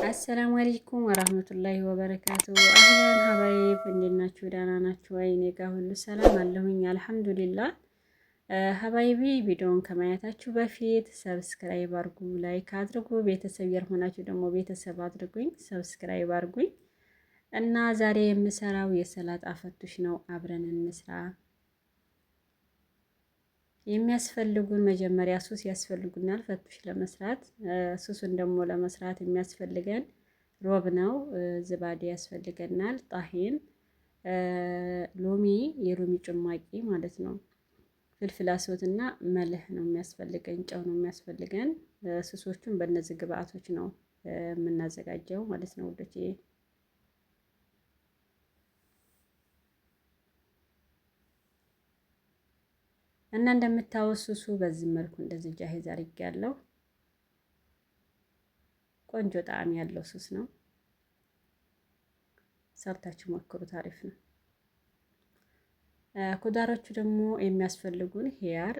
አሰላሙ አለይኩም ወራህመቱላሂ ወበረካቱ። አህለን ሀባይብ እንዴት ናችሁ? ደህና ናችሁ ወይ? እኔ ጋር ሁሉ ሰላም አለሁኝ አልሐምዱሊላህ። ሀባይቢ ቪዲዮውን ከማየታችሁ በፊት ሰብስክራይብ አድርጉ፣ ላይክ አድርጉ። ቤተሰብ ያልሆናችሁ ደግሞ ቤተሰብ አድርጉኝ፣ ሰብስክራይብ አድርጉኝ። እና ዛሬ የምሰራው የሰላጣ ፈቱሽ ነው። አብረን እንስራ። የሚያስፈልጉን መጀመሪያ ሱስ ያስፈልጉናል ፈቱሽ ለመስራት። ሱሱን ደግሞ ለመስራት የሚያስፈልገን ሮብ ነው። ዝባዴ ያስፈልገናል፣ ጣሂን፣ ሎሚ፣ የሎሚ ጭማቂ ማለት ነው። ፍልፍል አስወት እና መልህ ነው የሚያስፈልገን፣ ጨው ነው የሚያስፈልገን። ሱሶቹን በእነዚህ ግብአቶች ነው የምናዘጋጀው ማለት ነው ውዶቼ። እና እንደምታወሱሱ በዚህ መልኩ እንደዚህ ጃሂዝ አድርጌያለሁ። ቆንጆ ጣዕም ያለው ሱስ ነው። ሰርታችሁ ሞክሩት፣ አሪፍ ነው። ኩዳሮቹ ደግሞ የሚያስፈልጉን ሂያር፣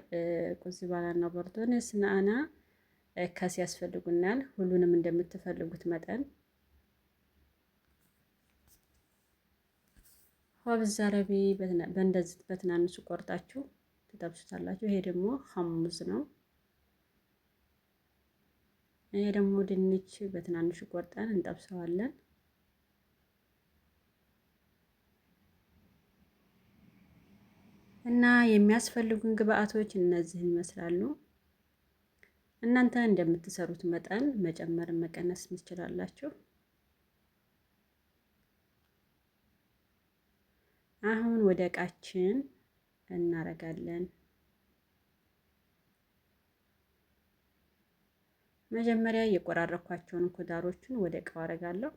ቁዝባላና በርዶንስ፣ ናአና፣ ከስ ያስፈልጉናል። ሁሉንም እንደምትፈልጉት መጠን። ሆብዝ አረቢ በእንደዚህ በትናንሹ ቆርጣችሁ ትጠብሱታላችሁ። ይሄ ደግሞ ሐሙዝ ነው። ይሄ ደግሞ ድንች በትናንሹ ቆርጠን እንጠብሰዋለን። እና የሚያስፈልጉን ግብአቶች እነዚህን ይመስላሉ። እናንተ እንደምትሰሩት መጠን መጨመር መቀነስ ትችላላችሁ። አሁን ወደ እቃችን እናረጋለን። መጀመሪያ የቆራረኳቸውን ኩዳሮችን ወደ እቃው አረጋለሁ።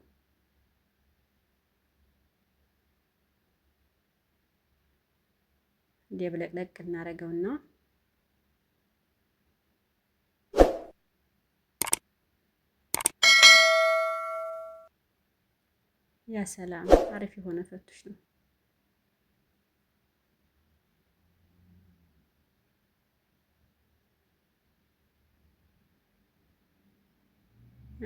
ደብለቅለቅ እናረገውና ያ ሰላም አሪፍ የሆነ ፈቱሽ ነው።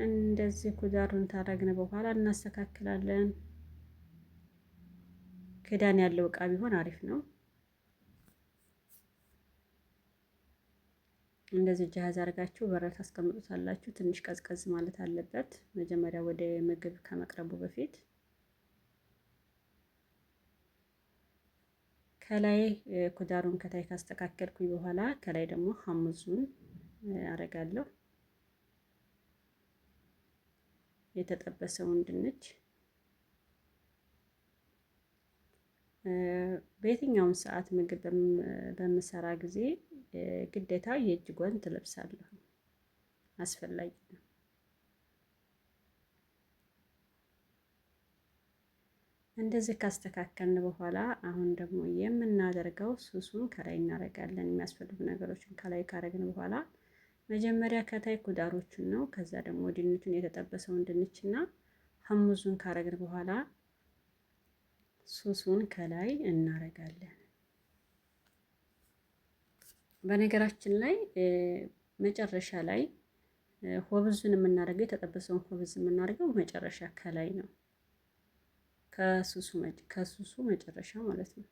እንደዚህ ኩዳሩን ታረግን በኋላ እናስተካክላለን። ክዳን ያለው እቃ ቢሆን አሪፍ ነው። እንደዚህ ጃሃዝ አድርጋችሁ በረት ታስቀምጡታላችሁ። ትንሽ ቀዝቀዝ ማለት አለበት መጀመሪያ ወደ ምግብ ከመቅረቡ በፊት። ከላይ ኩዳሩን ከታይ ካስተካከልኩኝ በኋላ ከላይ ደግሞ ሐሙዙን አረጋለሁ። የተጠበሰውን ድንች በየትኛውም ሰዓት ምግብ በምሰራ ጊዜ ግዴታ የእጅ ጓንት እለብሳለሁ፣ አስፈላጊ ነው። እንደዚህ ካስተካከልን በኋላ አሁን ደግሞ የምናደርገው ሱሱን ከላይ እናደርጋለን። የሚያስፈልጉ ነገሮችን ከላይ ካረግን በኋላ መጀመሪያ ከታይ ኩዳሮቹን ነው። ከዛ ደግሞ ድንቹን የተጠበሰውን ድንችና ሐሙዙን ካረግን በኋላ ሱሱን ከላይ እናረጋለን። በነገራችን ላይ መጨረሻ ላይ ሆብዙን የምናደርገው የተጠበሰውን ሆብዝ የምናደርገው መጨረሻ ከላይ ነው፣ ከሱሱ መጨረሻ ማለት ነው።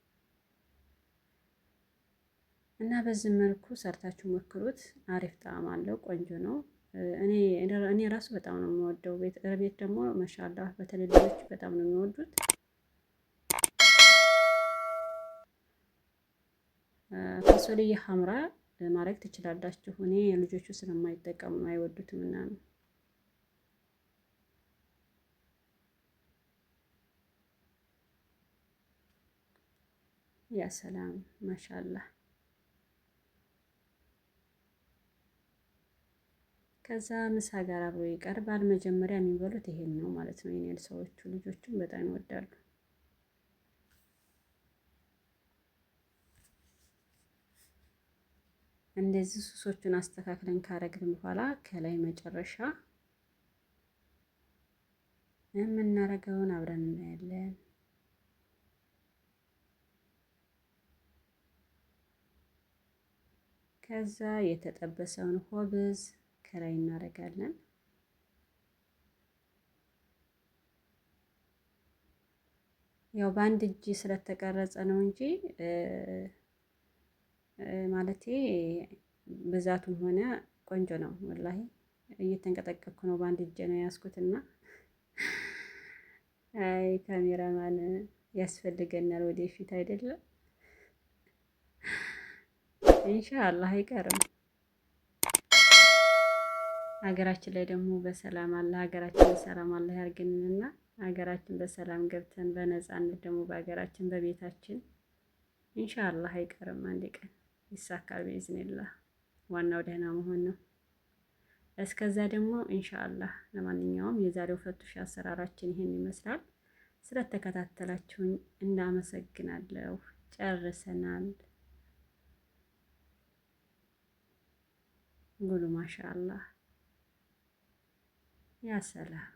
እና በዚህ መልኩ ሰርታችሁ ሞክሩት። አሪፍ ጣዕም አለው፣ ቆንጆ ነው። እኔ ራሱ በጣም ነው የምወደው። ቤት ደግሞ ማሻአላህ በተለይ ልጆች በጣም ነው የሚወዱት። ፋሶልያ ሐምራ ማድረግ ትችላላችሁ። እኔ ልጆቹ ስለማይጠቀሙ አይወዱትም እና ነው። ያ ሰላም ማሻአላህ። ከዛ ምሳ ጋር አብሮ ይቀርባል። መጀመሪያ የሚበሉት ይሄን ነው ማለት ነው። የኔ ሰዎቹ ልጆቹም በጣም ይወዳሉ። እንደዚህ ሱሶቹን አስተካክለን ካረግን በኋላ ከላይ መጨረሻ የምናረገውን አብረን እናያለን። ከዛ የተጠበሰውን ሆብዝ ከላይ እናረጋለን። ያው በአንድ እጅ ስለተቀረጸ ነው እንጂ ማለቴ ብዛቱም ሆነ ቆንጆ ነው። ወላሂ እየተንቀጠቀጥኩ ነው። በአንድ እጄ ነው የያዝኩትና አይ ካሜራማን ያስፈልገናል ወደፊት አይደለም ኢንሻአላህ አይቀርም። ሀገራችን ላይ ደግሞ በሰላም አለ ሀገራችንን ሰላም አላህ ያርግልንና ሀገራችን በሰላም ገብተን በነፃነት ደግሞ በሀገራችን በቤታችን ኢንሻአላህ አይቀርም። አንድ ቀን ይሳካል ቢኢዝኒላህ። ዋናው ደህና መሆን ነው። እስከዛ ደግሞ ኢንሻአላህ። ለማንኛውም የዛሬው ፈቱሽ አሰራራችን ይሄን ይመስላል። ስለተከታተላችሁኝ እናመሰግናለሁ። ጨርሰናል። ጉሉ ማሻአላህ ያ ሰላም